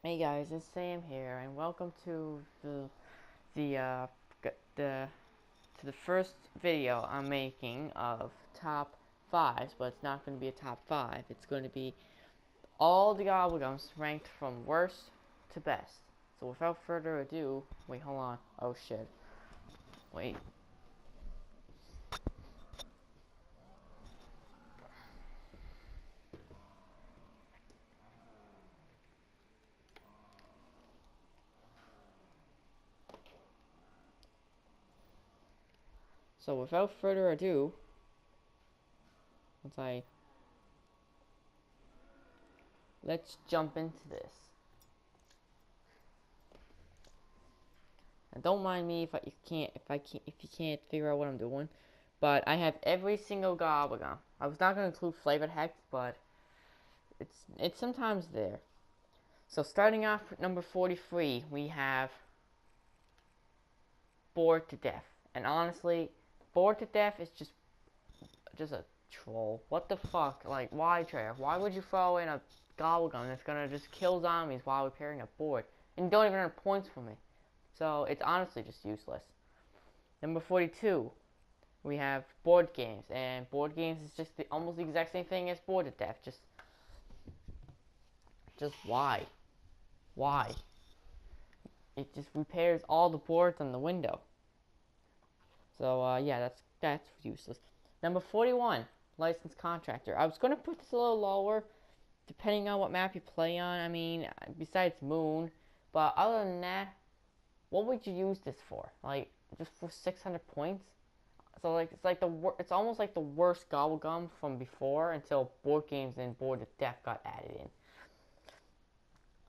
Hey guys, it's Sam here, and welcome to the uh the to the first video I'm making of top fives, but it's not going to be a top five. It's going to be all the gobblegums ranked from worst to best. So without further ado, wait, hold on. Oh shit. Wait. So without further ado, let's I let's jump into this. And don't mind me if you can't figure out what I'm doing. But I have every single gobblegum. I was not gonna include flavored hex, but it's sometimes there. So starting off at number 43, we have Bored to Death. And honestly, Bored to Death is just a troll. What the fuck? Like, why, Trey? Why would you throw in a gobblegum that's gonna just kill zombies while repairing a board? And you don't even earn points from it. So it's honestly just useless. Number 42, we have board games, and board games is just almost the exact same thing as Bored to Death. Just why? Why? It just repairs all the boards on the window. So yeah, that's useless. Number 41, licensed contractor. I was gonna put this a little lower, depending on what map you play on. I mean, besides Moon, but other than that, what would you use this for? Like just for 600 points? So like it's almost like the worst gobblegum from before until board games and Bored to Death got added in.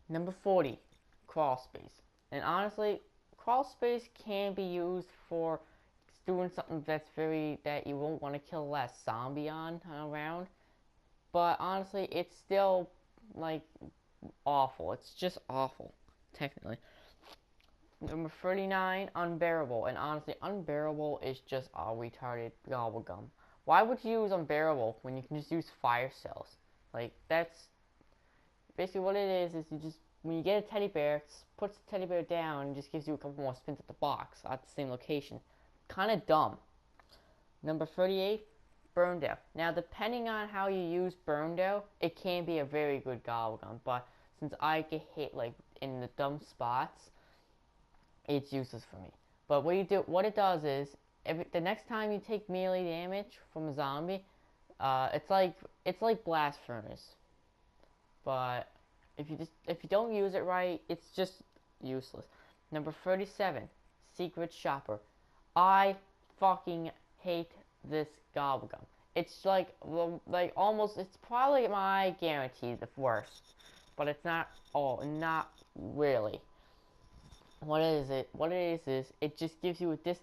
Number 40, crawl space. And honestly, crawl space can be used for doing something that you won't want to kill less zombie on around. But honestly, it's still like awful. It's just awful, technically. Number 39, Unbearable. And honestly, Unbearable is just a retarded gobblegum. Why would you use Unbearable when you can just use fire cells? Like, that's basically what it is you just, when you get a teddy bear, it puts the teddy bear down and just gives you a couple more spins at the box at the same location. Kind of dumb. Number 38, Burn Dough. Now, depending on how you use Burn Dough, it can be a very good gobblegum, but since I get hit like in the dumb spots, it's useless for me. But what it does is, the next time you take melee damage from a zombie, it's like Blast Furnace, but if you don't use it right, it's just useless. Number 37, Secret Shopper. I fucking hate this gobblegum. It's like almost, it's probably my guarantee the worst, but it's not not really. What it is it just gives you this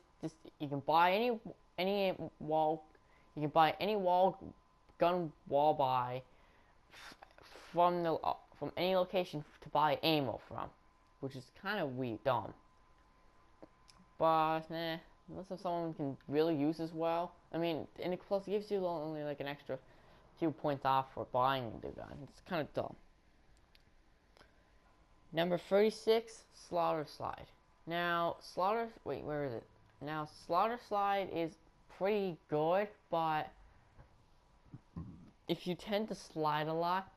you can buy any wall, you can buy any gun wall buy from any location to buy ammo from, which is kind of weird, dumb. But unless if someone can really use this well, I mean, and it plus gives you only like an extra few points off for buying the gun. It's kind of dumb. Number 36, Slaughter Slide. Now, wait, where is it? Now, Slaughter Slide is pretty good, but if you tend to slide a lot,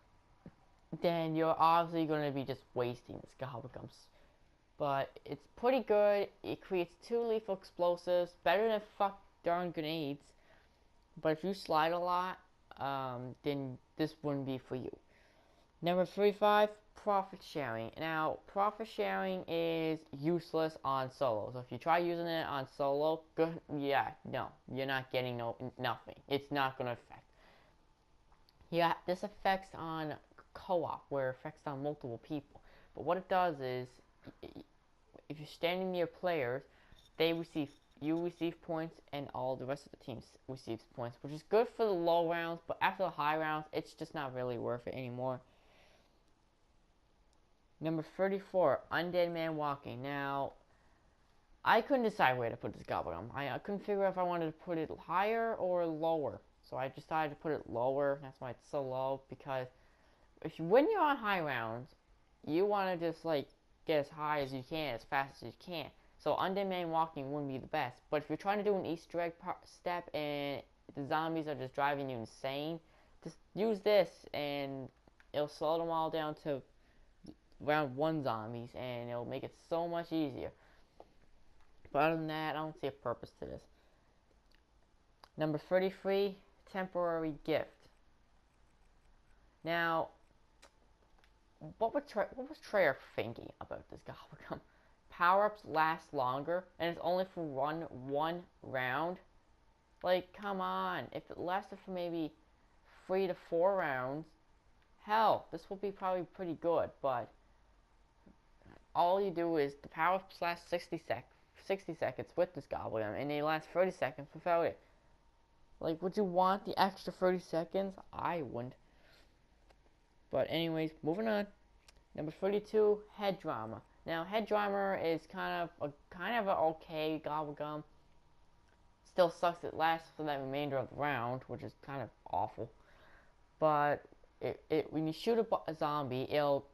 then you're obviously going to be just wasting this gobblegums. But it's pretty good. It creates 2 lethal explosives, better than fuck darn grenades. But if you slide a lot, then this wouldn't be for you. Number 35, profit sharing. Now, profit sharing is useless on solo. So if you try using it on solo, good. Yeah, no, you're not getting nothing. It's not gonna affect. Yeah, this affects on co-op, where it affects on multiple people. But what it does is, if you're standing near players, you receive points, and all the rest of the team receives points, which is good for the low rounds. But after the high rounds, it's just not really worth it anymore. Number 34, Undead Man Walking. Now, I couldn't decide where to put this gobblegum. I couldn't figure out if I wanted to put it higher or lower. So I decided to put it lower. That's why it's so low, because when you're on high rounds, you want to just like get as high as you can, as fast as you can. So underman walking wouldn't be the best. But if you're trying to do an Easter egg step and the zombies are just driving you insane, just use this and it'll slow them all down to around 1 zombies, and it'll make it so much easier. But other than that, I don't see a purpose to this. Number 33, temporary gift. Now, what was Treyer thinking about this gobblegum? Power-ups last longer, and it's only for one round. Like, come on. If it lasted for maybe 3 to 4 rounds, hell, this will be probably pretty good. But all you do is the power-ups last 60 seconds with this gobblegum, and they last 30 seconds without it. Like, would you want the extra 30 seconds? I wouldn't. But anyways, moving on. Number 32, head drama. Now, head drama is kind of an okay gobblegum. Still sucks it lasts for that remainder of the round, which is kind of awful. But when you shoot a zombie, it'll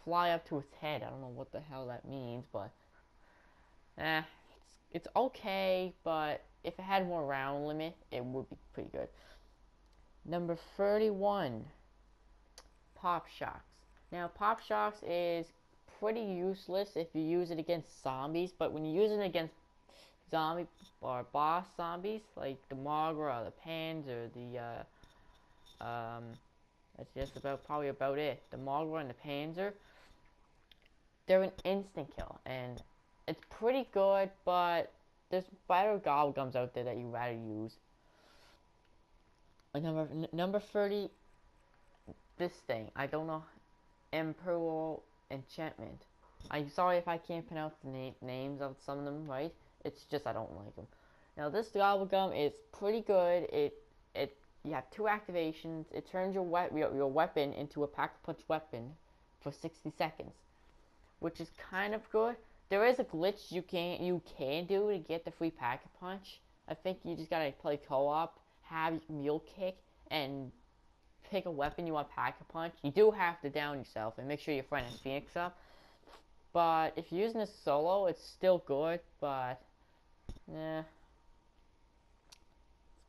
fly up to its head. I don't know what the hell that means, but it's okay. But if it had more round limit, it would be pretty good. Number 31, pop shocks. Now, pop shocks is pretty useless if you use it against zombies, but when you use it against zombie or boss zombies like the Magra or the Pans or the that's just probably about it. The Magra and the Panzer, they're an instant kill, and it's pretty good, but there's better gobblegums out there that you'd rather use. Number 30, this thing, I don't know, Imperial Enchantment. I'm sorry if I can't pronounce the names of some of them right. It's just I don't like them. Now this gobblegum is pretty good. You have 2 activations. It turns your weapon into a pack-a-punch weapon for 60 seconds, which is kind of good. There is a glitch you can do to get the free pack-a-punch. I think you just gotta play co-op, have mule kick, and pick a weapon you want pack-a-punch. You do have to down yourself and make sure your friend has Phoenix up. But if you're using this solo, it's still good, but it's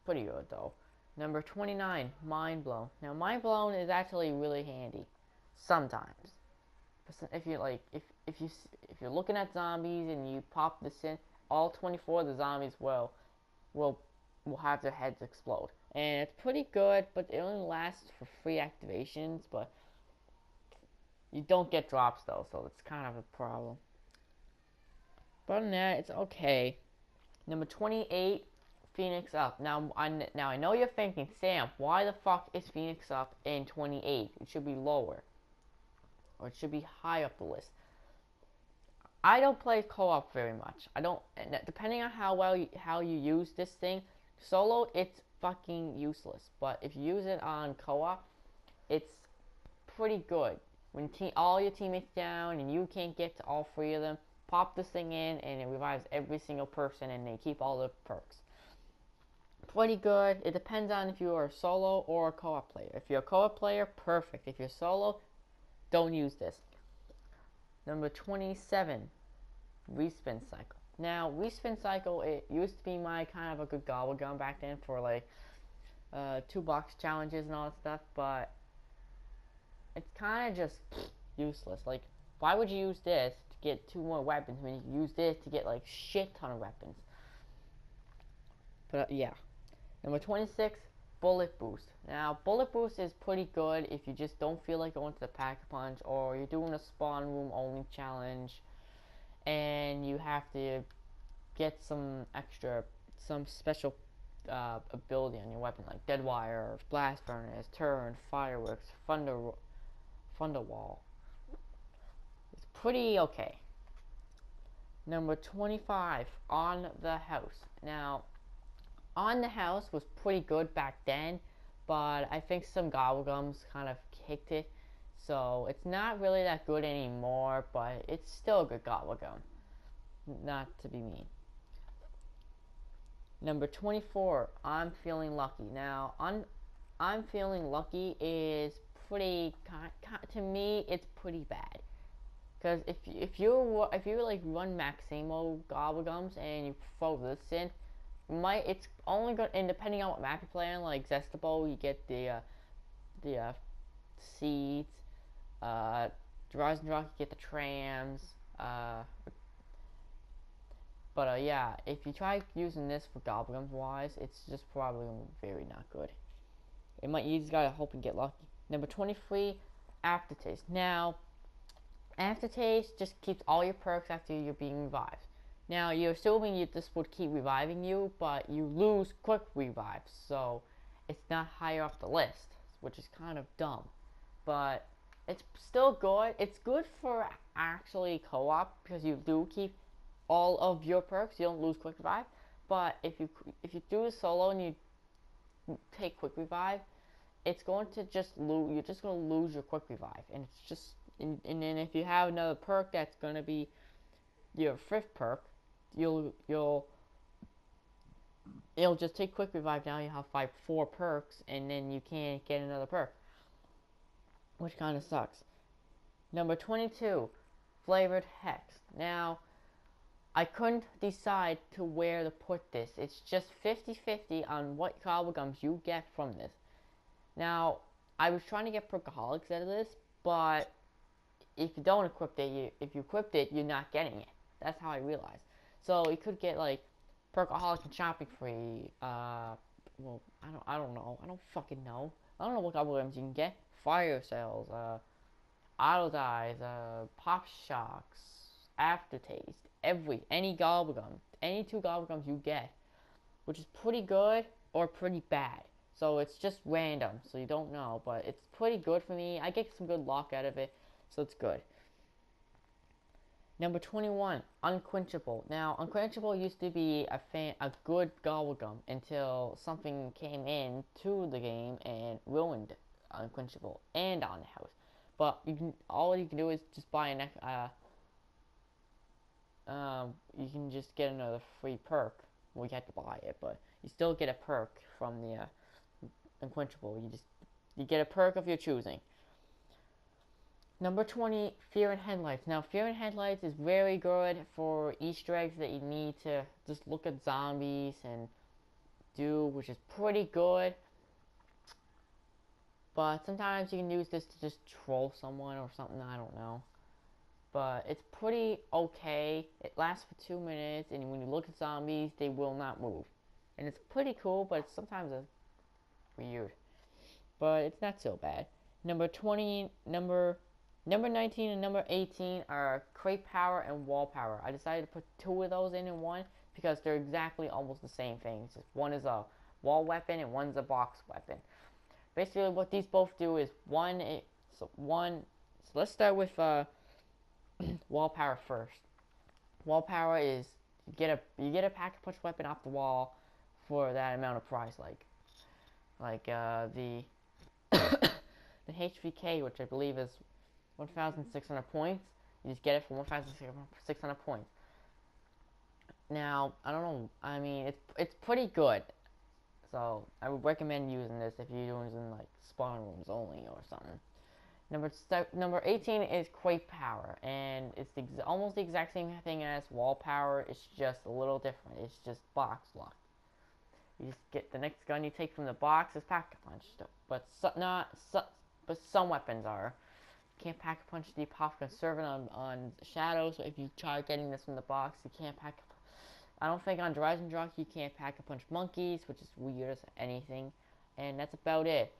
pretty good though. Number 29, Mind Blown. Now, Mind Blown is actually really handy sometimes. If you're looking at zombies and you pop this in, all 24 of the zombies will have their heads explode, and it's pretty good. But it only lasts for 3 activations, but you don't get drops though, so it's kind of a problem. But other than that, it's okay. Number 28, Phoenix Up. Now I know you're thinking, Sam, why the fuck is Phoenix Up in 28? It should be lower, or it should be high up the list. I don't play co-op very much. I don't. Depending on how you use this thing, solo it's fucking useless. But if you use it on co-op, it's pretty good. When all your teammates down and you can't get to all 3 of them, pop this thing in and it revives every single person, and they keep all the perks. Pretty good. It depends on if you are a solo or a co-op player. If you're a co-op player, perfect. If you're solo, don't use this. Number 27, Respin Cycle. Now, Respin Cycle, it used to be my kind of a good gobblegum back then for like 2-box challenges and all that stuff, but it's kind of just useless. Like, why would you use this to get 2 more weapons when you can use this to get like shit ton of weapons? But yeah. Number 26, Bullet Boost. Now, Bullet Boost is pretty good if you just don't feel like going to the Pack-a-Punch, or you're doing a spawn room only challenge and you have to get some special ability on your weapon, like Dead Wire, Blast Furnace, Turn, Fireworks, Thunder Wall. It's pretty okay. Number 25, On the House. Now, On the House was pretty good back then, but I think some gobblegums kind of kicked it, so it's not really that good anymore, but it's still a good gobblegum, not to be mean. Number 24, I'm Feeling Lucky. Now, I'm Feeling Lucky is pretty, to me, it's pretty bad. Because if you like run Maximo Gobblegums and you throw this in, it's only going, and depending on what map you're playing, like Zestable, you get the seeds. Rise and Rock, you get the trams. But yeah, if you try using this for Gobblegums wise, it's just probably very not good. You just gotta hope and get lucky. Number 23, Aftertaste. Now, Aftertaste just keeps all your perks after you're being revived. Now, you're assuming this would keep reviving you, but you lose quick revives, so it's not higher up the list, which is kind of dumb. But it's still good. It's good for actually co-op because you do keep all of your perks. You don't lose quick revive. But if you do a solo and you take quick revive, it's going to just lose. You're just going to lose your quick revive, and it's just. And then if you have another perk that's going to be your fifth perk, it'll just take quick revive. Now you have 4 perks, and then you can't get another perk, which kind of sucks. Number 22, Flavored Hex. Now, I couldn't decide to where to put this. It's just 50-50 on what Gobblegums you get from this. Now, I was trying to get Perkaholics out of this, but if you don't equip it, if you equipped it, you're not getting it. That's how I realized. So you could get like Perkaholics and Shopping Free. Well, I don't know. I don't fucking know. I don't know what Gobblegums you can get. Fire Cells, Auto Dies, Pop Shocks, Aftertaste, any Gobblegum, any 2 Gobblegums you get, which is pretty good or pretty bad. So it's just random, so you don't know, but it's pretty good for me. I get some good luck out of it, so it's good. Number 21, Unquenchable. Now, Unquenchable used to be a good Gobblegum until something came in to the game and ruined Unquenchable and On the House. But all you can do is just buy you can just get another free perk. Well, you have to buy it, but you still get a perk from the Unquenchable. You get a perk of your choosing. Number 20, Fear and Headlights. Now, Fear and Headlights is very good for Easter eggs that you need to just look at zombies and do, which is pretty good. But sometimes you can use this to just troll someone or something, I don't know. But it's pretty okay. It lasts for 2 minutes, and when you look at zombies, they will not move. And it's pretty cool, but sometimes it's weird. But it's not so bad. Number 19 and number 18 are Crate Power and Wall Power. I decided to put 2 of those in one because they're exactly almost the same thing. Just one is a wall weapon and one's a box weapon. Basically, what these both do is so let's start with Wall Power first. Wall Power is you get a pack-a-punch weapon off the wall for that amount of price, like the the HVK, which I believe is 1,600 points. You just get it for 1,600 points. Now, I don't know. I mean, it's pretty good. So I would recommend using this if you're using like spawn rooms only or something. Number 18 is Crate Power, and it's almost the exact same thing as Wall Power. It's just a little different. It's just box locked. You just get the next gun you take from the box is Pack-a-Punch, but some weapons are. You can't Pack-a-Punch the Apocalypse Servant on Shadow, so if you try getting this from the box, you can't Pack-a-Punch. I don't think on Rise and Drunk you can't Pack-a-Punch monkeys, which is weird as anything, and that's about it.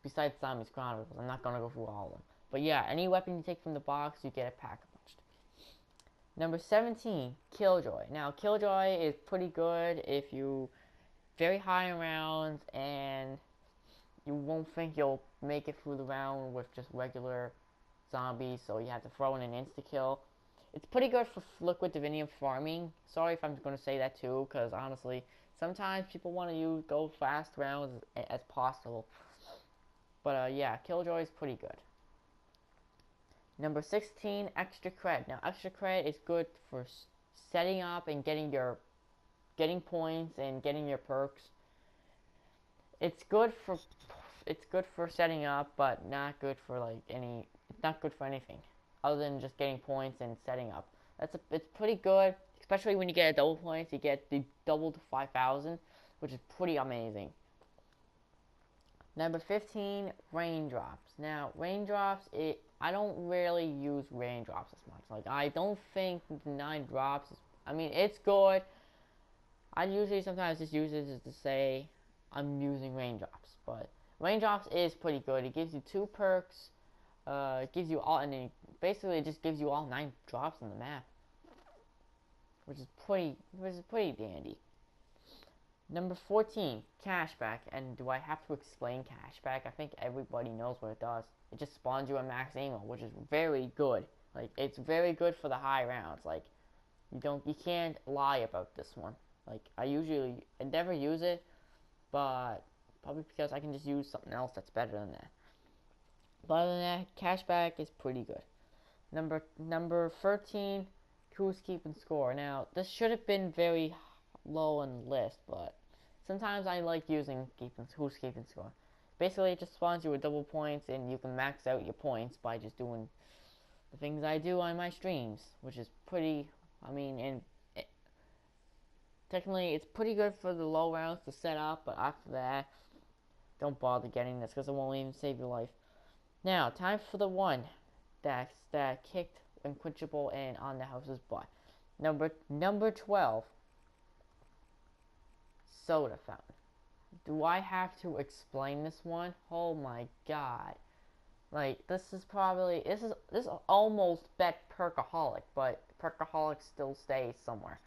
Besides Zombies Chronicles, I'm not gonna go through all of them. But yeah, any weapon you take from the box, you get it Pack-a-Punched. Number 17, Killjoy. Now, Killjoy is pretty good if you very high in rounds and you won't think you'll make it through the round with just regular zombies, so you have to throw in an insta-kill. It's pretty good for Liquid Divinium farming. Sorry if I'm going to say that too, because honestly, sometimes people want to go fast rounds as possible. But yeah, Killjoy is pretty good. Number 16, Extra Cred. Now, Extra Cred is good for setting up and getting points and getting your perks. It's good for setting up, but not good for like any. not good for anything other than just getting points and setting up. It's pretty good, especially when you get a double points. You get the double to 5,000, which is pretty amazing. Number 15, raindrops. Now, raindrops, I don't really use raindrops as much. Like, I don't think the 9 drops I mean, it's good. I usually sometimes just use it just to say I'm using raindrops. But raindrops is pretty good. It gives you 2 perks. It gives you all, and then basically it just gives you all 9 drops on the map, which is pretty dandy. Number 14, cashback. And do I have to explain cashback? I think everybody knows what it does. It just spawns you a max ammo, which is very good. Like, it's very good for the high rounds. Like, you can't lie about this one. Like, I never use it, but probably because I can just use something else that's better than that. But other than that, cashback is pretty good. Number 13, who's keeping score. Now, this should have been very low on the list, but sometimes I like using who's keeping score. Basically, it just spawns you with double points, and you can max out your points by just doing the things I do on my streams, which is pretty. I mean, technically, it's pretty good for the low rounds to set up, but after that, don't bother getting this because it won't even save your life. Now, time for the one that kicked Unquenchable and on the house's butt. Number 12, soda fountain. Do I have to explain this one? Oh my god. Like, this is almost bet Perkaholic, but Perkaholic still stays somewhere.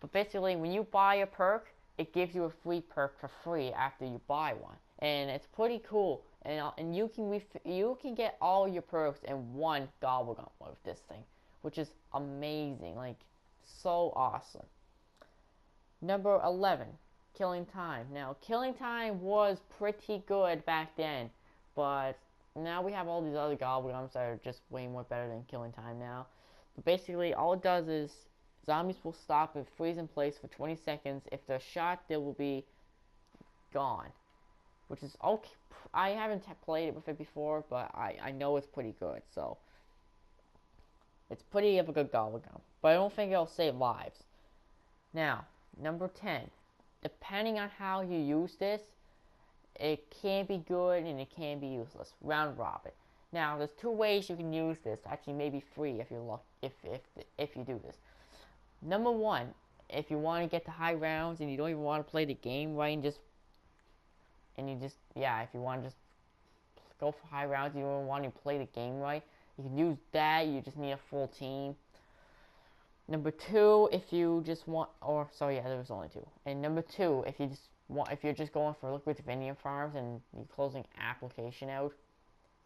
But basically, when you buy a perk, it gives you a free perk for free after you buy one, and it's pretty cool. And you can get all your perks in one Gobble with this thing, which is amazing. Like, so awesome. Number 11, Killing Time. Now, Killing Time was pretty good back then, but now we have all these other Gobblegums that are just way more better than Killing Time now. But basically, all it does is zombies will stop and freeze in place for 20 seconds. If they're shot, they will be gone, which is okay. I haven't played it with it before, but I know it's pretty good, so it's pretty of a good Gobblegum. But I don't think it'll save lives. Now, number 10. Depending on how you use this, it can be good and it can be useless. Round robin. Now, there's 2 ways you can use this. Actually, maybe 3 if you do this. Number 1, if you want to get to high rounds and you don't even want to play the game right, if you want to just go for high rounds, you don't want to play the game right, you can use that. You just need a full team. Number 2, if you just want, there was only 2. And number 2, if you're just going for liquid vanilla farms and you're closing application out,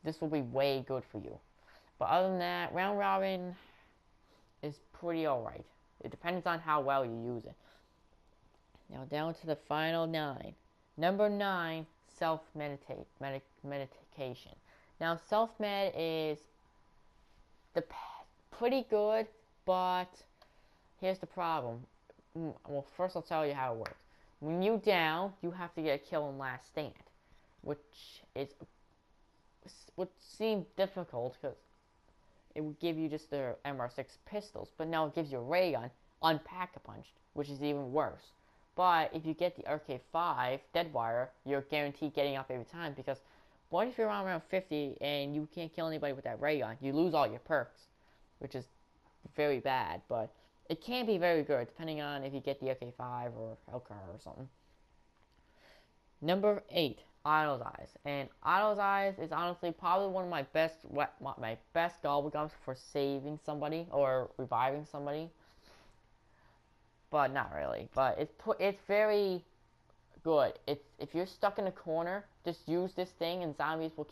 this will be way good for you. But other than that, round robin is pretty alright. It depends on how well you use it. Now down to the final 9. Number 9, self-medication. Now self-med is pretty good, but here's the problem. Well, first I'll tell you how it works. When you down, you have to get a kill in last stand, which would seem difficult because it would give you just the MR6 pistols, but now it gives you a ray gun unpack-a-punched, which is even worse. But if you get the RK5 Deadwire, you're guaranteed getting up every time, because what if you're around 50 and you can't kill anybody with that ray gun? You lose all your perks, which is very bad, but it can be very good depending on if you get the RK5 or Hellcar or something. Number 8, Idle's Eyes. And Idle's Eyes is honestly probably one of my best Gobblegums for saving somebody or reviving somebody. But not really. But it's very good. If you're stuck in a corner, just use this thing and zombies will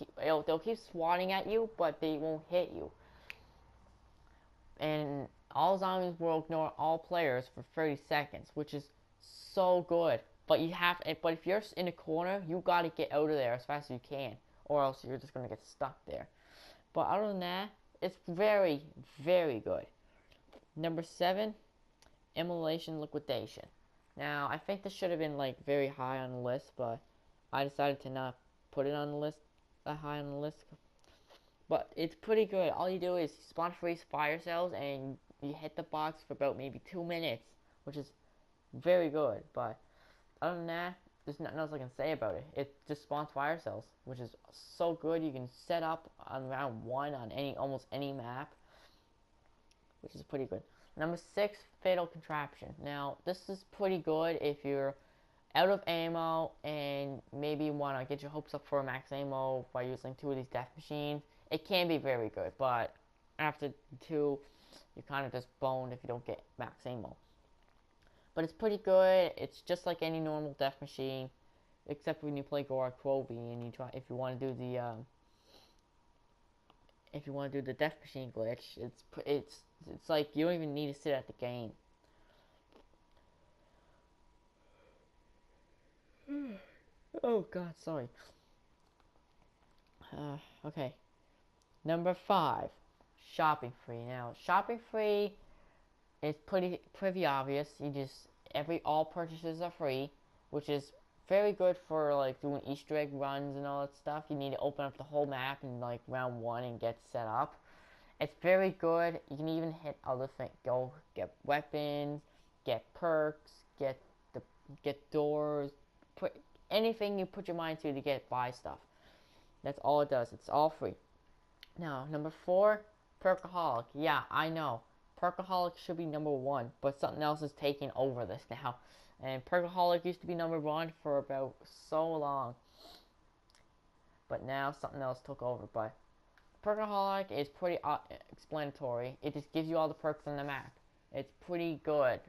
they'll keep swatting at you, but they won't hit you. And all zombies will ignore all players for 30 seconds, which is so good. But if you're in a corner, you gotta get out of there as fast as you can, or else you're just gonna get stuck there. But other than that, it's very, very good. Number 7, Immolation Liquidation. Now, I think this should have been like very high on the list, but I decided to not put it on the list, that high on the list. but it's pretty good. All you do is spawn free fire cells and you hit the box for about maybe 2 minutes, which is very good. But other than that, there's nothing else I can say about it. It just spawns fire cells, which is so good. You can set up on round 1 on almost any map, which is pretty good. Number 6, Fatal Contraption. Now, this is pretty good if you're out of ammo and maybe you want to get your hopes up for a max ammo by using 2 of these death machines. It can be very good, but after 2, you're kind of just boned if you don't get max ammo. But it's pretty good. It's just like any normal death machine, except when you play Gora Quoby and you try if you want to do the death machine glitch. It's like you don't even need to sit at the game. Oh God, sorry. Okay. Number 5, shopping free. Now, shopping free is pretty obvious. All purchases are free, which is very good for like doing Easter egg runs and all that stuff. You need to open up the whole map in like round 1 and get set up. It's very good. You can even hit other things. Go get weapons, get perks, get doors, put anything you put your mind to buy stuff. That's all it does. It's all free. Now, number 4, Perkaholic. Yeah, I know. Perkaholic should be number 1, but something else is taking over this now. And Perkaholic used to be number 1 for about so long. But now something else took over. But Perkaholic is pretty explanatory. It just gives you all the perks on the map. It's pretty good.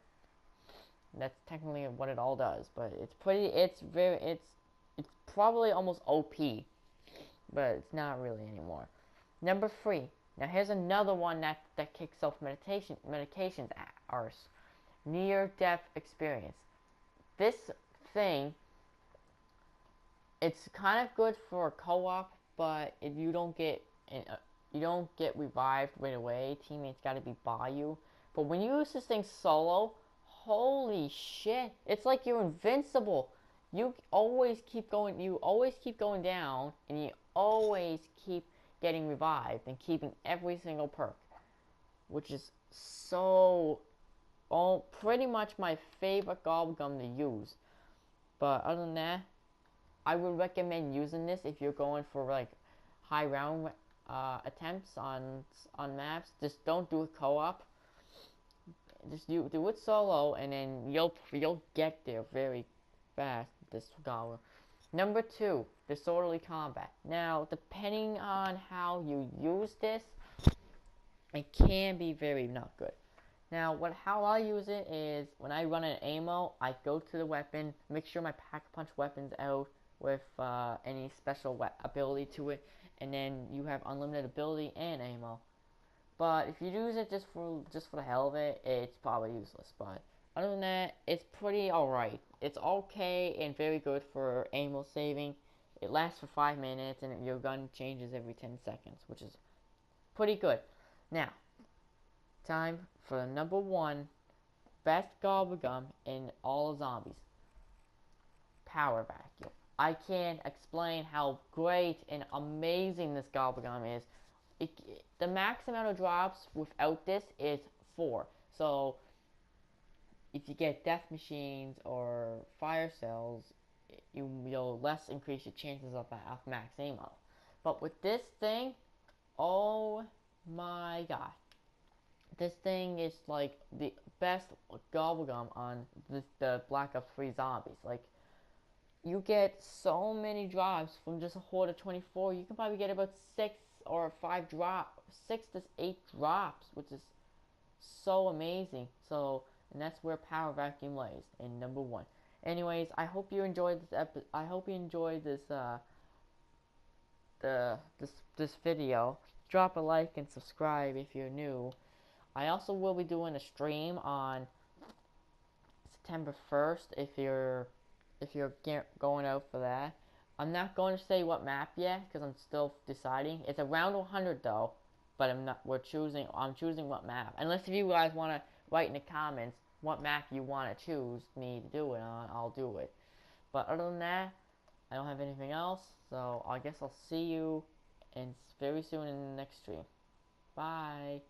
That's technically what it all does. But it's probably almost OP. But it's not really anymore. Number 3. Now here's another one that kicks off medications arse. Near-death experience. This thing, it's kind of good for co-op, but you don't get revived right away. Teammates got to be by you. But when you use this thing solo, holy shit! It's like you're invincible. You always keep going down, and you always keep getting revived and keeping every single perk, which is pretty much my favorite Gobblegum to use. But other than that, I would recommend using this if you're going for like high round attempts on maps. Just don't do it co-op. Just do it solo, and then you'll get there very fast. This Gobbler. Number 2, disorderly combat. Now, depending on how you use this, it can be very not good. Now, how I use it is when I run an ammo, I go to the weapon, make sure my pack-a-punch weapon's out with any special ability to it, and then you have unlimited ability and ammo. But if you use it just for the hell of it, it's probably useless. But other than that, it's pretty alright. It's okay and very good for ammo saving. It lasts for 5 minutes, and your gun changes every 10 seconds, which is pretty good. Now, time for the number 1 best Gobblegum in all of zombies. Power Vacuum. I can't explain how great and amazing this Gobblegum is. The max amount of drops without this is 4. So, if you get death machines or fire cells, you'll less increase your chances of max ammo. But with this thing, oh my god. This thing is like the best Gobblegum on the Black Ops 3 zombies. Like, you get so many drops from just a horde of 24. You can probably get about 6 or 5 drops, 6 to 8 drops, which is so amazing. So, and that's where Power Vacuum lays in number 1. Anyways, I hope you enjoyed this I hope you enjoyed this this video. Drop a like and subscribe if you're new. I also will be doing a stream on September 1st if you're going out for that. I'm not going to say what map yet because I'm still deciding. It's around 100 though, but I'm choosing what map. Unless if you guys want to write in the comments what map you want to choose me to do it on, I'll do it. But other than that, I don't have anything else, so I guess I'll see you and very soon in the next stream. Bye.